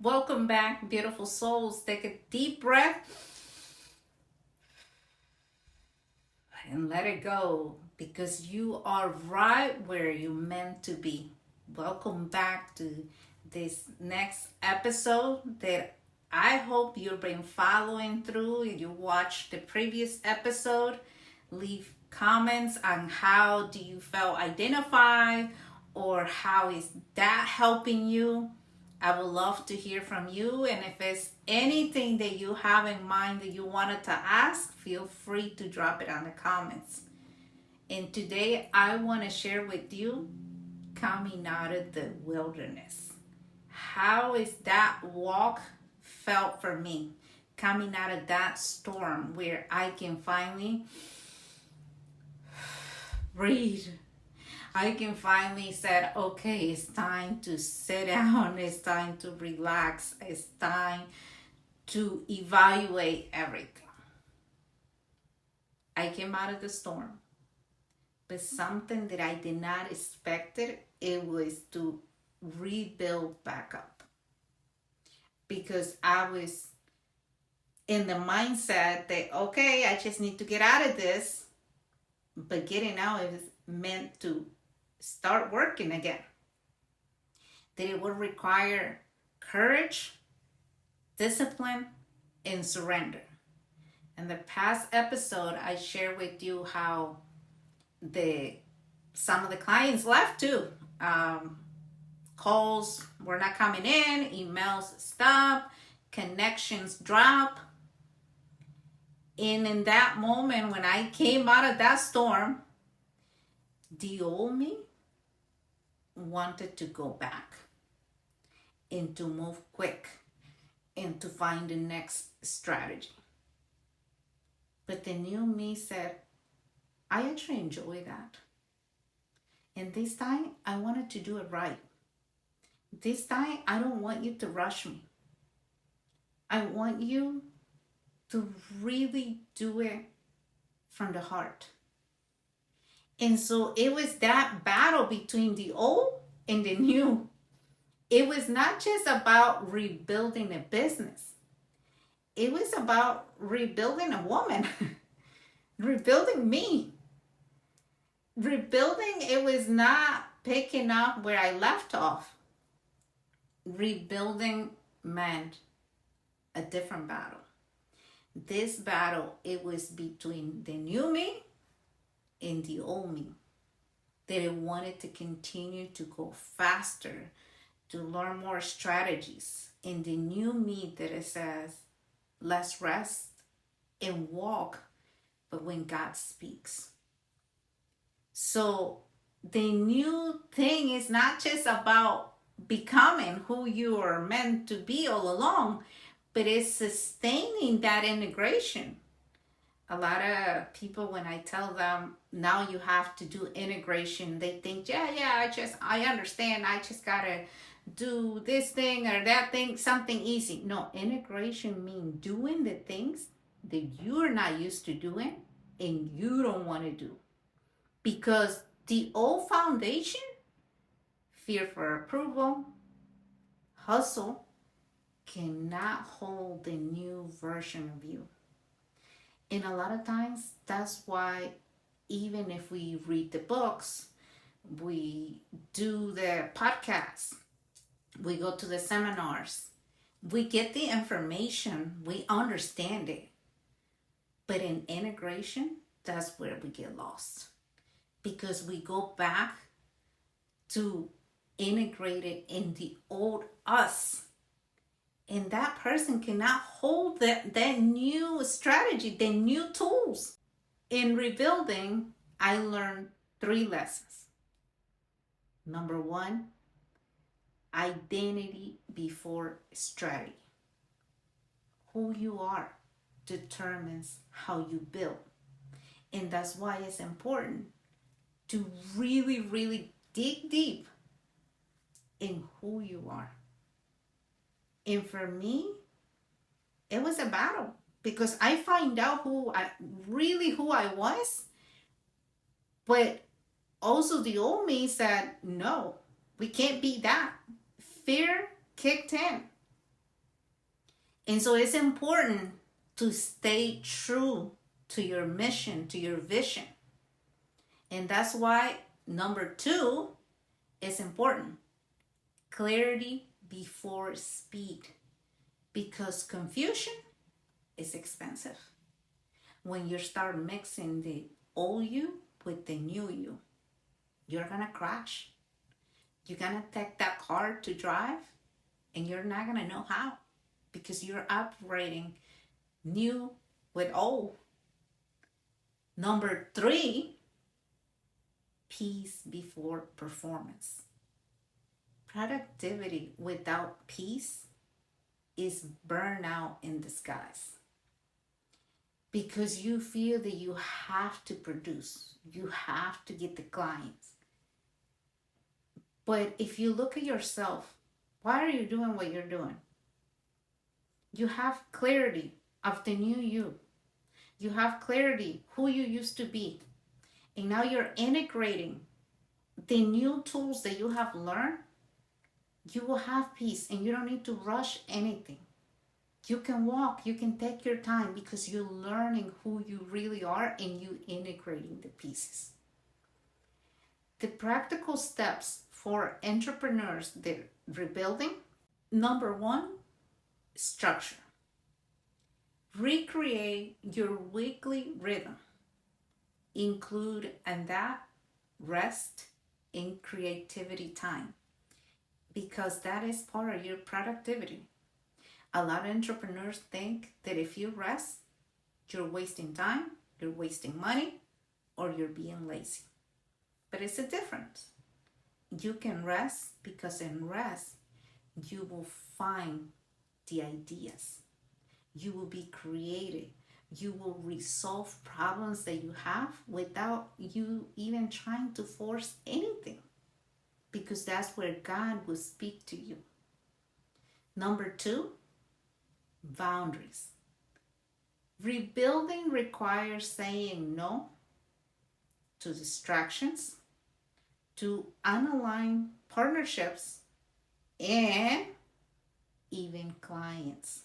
Welcome back, beautiful souls. Take a deep breath and let it go because you are right where you're meant to be. Welcome back to this next episode that I hope you've been following through. You watched the previous episode. Leave comments on how do you feel identified or how is that helping you. I would love to hear from you. And if there's anything that you have in mind that you wanted to ask, feel free to drop it on the comments. And today I want to share with you coming out of the wilderness. How is that walk felt for me? Coming out of that storm where I can finally breathe. I can finally say, okay, it's time to sit down. It's time to relax. It's time to evaluate everything. I came out of the storm, but something that I did not expect it was to rebuild back up because I was in the mindset that, okay, I just need to get out of this, but getting out is meant to start working again. That it would require courage, discipline, and surrender. In the past episode, I shared with you how some of the clients left too. Calls were not coming in, emails stop, connections drop. And in that moment, when I came out of that storm, the old me wanted to go back and to move quick and to find the next strategy. But the new me said, I actually enjoy that. And this time, I wanted to do it right. This time, I don't want you to rush me. I want you to really do it from the heart. And so it was that battle between the old and the new. It was not just about rebuilding a business. It was about rebuilding a woman, rebuilding me. Rebuilding, it was not picking up where I left off. Rebuilding meant a different battle. This battle, it was between the new me and the old me. That I wanted to continue to go faster, to learn more strategies. And the new me that it says, let's rest and walk, but when God speaks. So the new thing is not just about becoming who you are meant to be all along, but it's sustaining that integration. A lot of people, when I tell them now you have to do integration, they think, I understand. I just gotta do this thing or that thing, something easy. No, integration means doing the things that you're not used to doing and you don't want to do. Because the old foundation, fear for approval, hustle, cannot hold the new version of you. And a lot of times, that's why even if we read the books, we do the podcasts, we go to the seminars, we get the information, we understand it. But in integration, that's where we get lost. Because we go back to integrate it in the old us. And that person cannot hold that new strategy, the new tools. In rebuilding, I learned 3 lessons. Number 1, identity before strategy. Who you are determines how you build. And that's why it's important to really, really dig deep in who you are. And for me, it was a battle because I find out who I was, but also the old me said, no, we can't be that. Fear kicked in. And so it's important to stay true to your mission, to your vision. And that's why number 2 is important. Clarity before speed. Because confusion is expensive. When you start mixing the old you with the new you, you're gonna crash. You're gonna take that car to drive and you're not gonna know how, because you're operating new with old. Number 3, peace before performance. Productivity without peace is burnout in disguise. Because you feel that you have to produce, you have to get the clients. But if you look at yourself, why are you doing what you're doing? You have clarity of the new you. You have clarity who you used to be. And now you're integrating the new tools that you have learned. You will have peace and you don't need to rush anything. You can walk, you can take your time because you're learning who you really are and you integrating the pieces. The practical steps for entrepreneurs that are rebuilding. Number 1, structure. Recreate your weekly rhythm. Include in that rest and creativity time, because that is part of your productivity. A lot of entrepreneurs think that if you rest, you're wasting time, you're wasting money, or you're being lazy. But it's a difference. You can rest because in rest, you will find the ideas. You will be creative. You will resolve problems that you have without you even trying to force anything, because that's where God will speak to you. Number 2, boundaries. Rebuilding requires saying no to distractions, to unaligned partnerships, and even clients.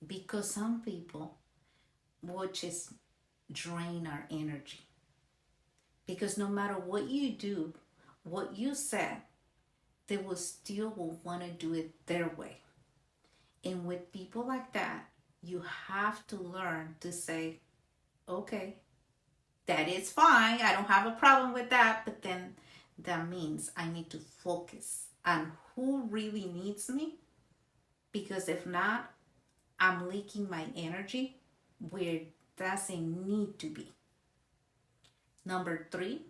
Because some people will just drain our energy. Because no matter what you do, what you said, they will still want to do it their way. And with people like that, you have to learn to say, okay, that is fine. I don't have a problem with that. But then that means I need to focus on who really needs me. Because if not, I'm leaking my energy where it doesn't need to be. Number 3,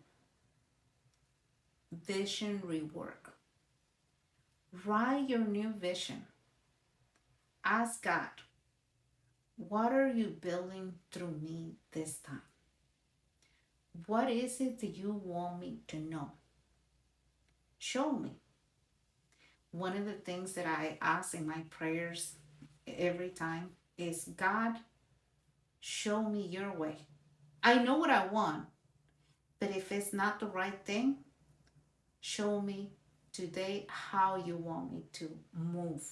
vision rework. Write your new vision. Ask God, what are you building through me this time? What is it that you want me to know? Show me. One of the things that I ask in my prayers every time is, God, show me your way. I know what I want, but if it's not the right thing, show me today how you want me to move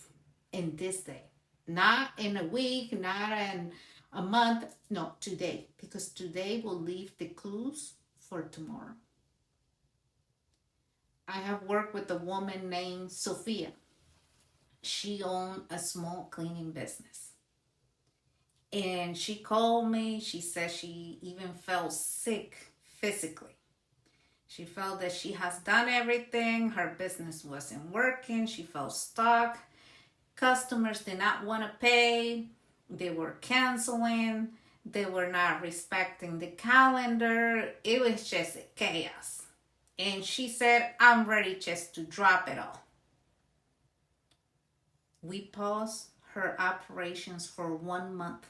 in this day. Not in a week, not in a month, no, today. Because today will leave the clues for tomorrow. I have worked with a woman named Sophia. She owned a small cleaning business. And she called me. She said she even felt sick physically. She felt that she has done everything. Her business wasn't working. She felt stuck. Customers did not want to pay. They were canceling. They were not respecting the calendar. It was just chaos. And she said, I'm ready just to drop it all. We paused her operations for 1 month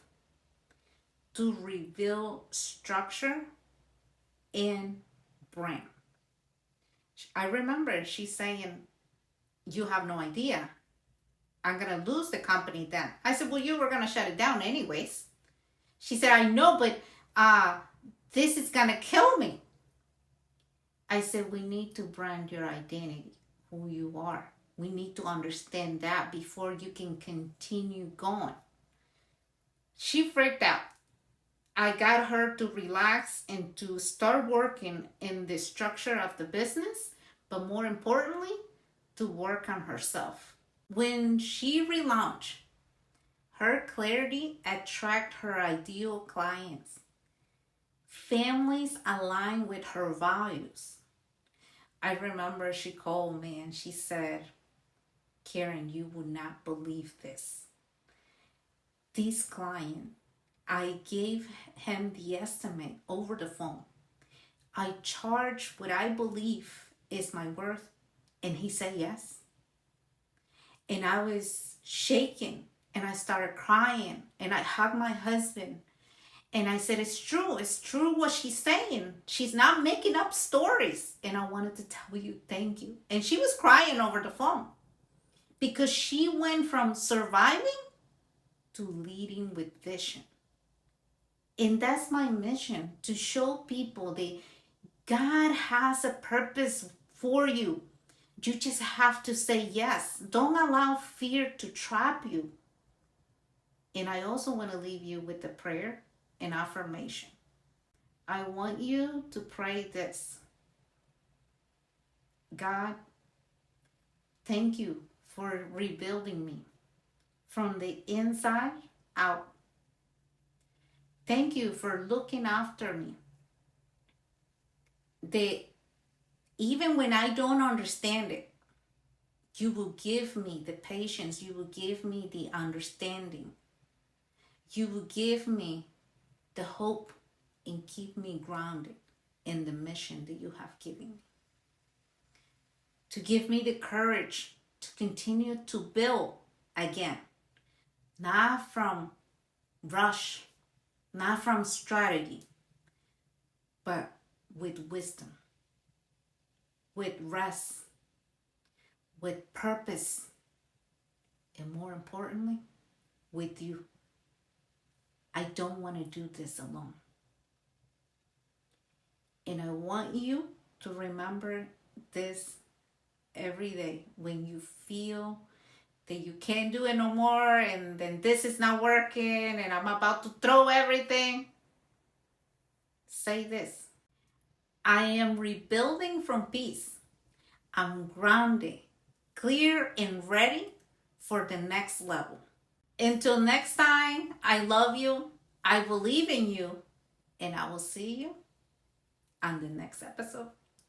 to reveal structure and brand. I remember she saying, you have no idea. I'm going to lose the company then. I said, well, you were going to shut it down anyways. She said, I know, but this is going to kill me. I said, we need to brand your identity, who you are. We need to understand that before you can continue going. She freaked out. I got her to relax and to start working in the structure of the business, but more importantly, to work on herself. When she relaunched, her clarity attracted her ideal clients. Families align with her values. I remember she called me and she said, Karen, you would not believe this. This client, I gave him the estimate over the phone. I charged what I believe is my worth, and he said yes. And I was shaking, and I started crying, and I hugged my husband, and I said, it's true what she's saying. She's not making up stories. And I wanted to tell you thank you. And she was crying over the phone because she went from surviving to leading with vision. And that's my mission, to show people that God has a purpose for you. You just have to say yes. Don't allow fear to trap you. And I also want to leave you with a prayer and affirmation. I want you to pray this. God, thank you for rebuilding me from the inside out. Thank you for looking after me. That even when I don't understand it, you will give me the patience. You will give me the understanding. You will give me the hope and keep me grounded in the mission that you have given me. To give me the courage to continue to build again. Not from rush, not from strategy, but with wisdom, with rest, with purpose, and more importantly, with you. I don't want to do this alone. And I want you to remember this every day when you feel that you can't do it no more, and then this is not working and I'm about to throw everything. Say this. I am rebuilding from peace. I'm grounded, clear, and ready for the next level. Until next time, I love you, I believe in you, and I will see you on the next episode.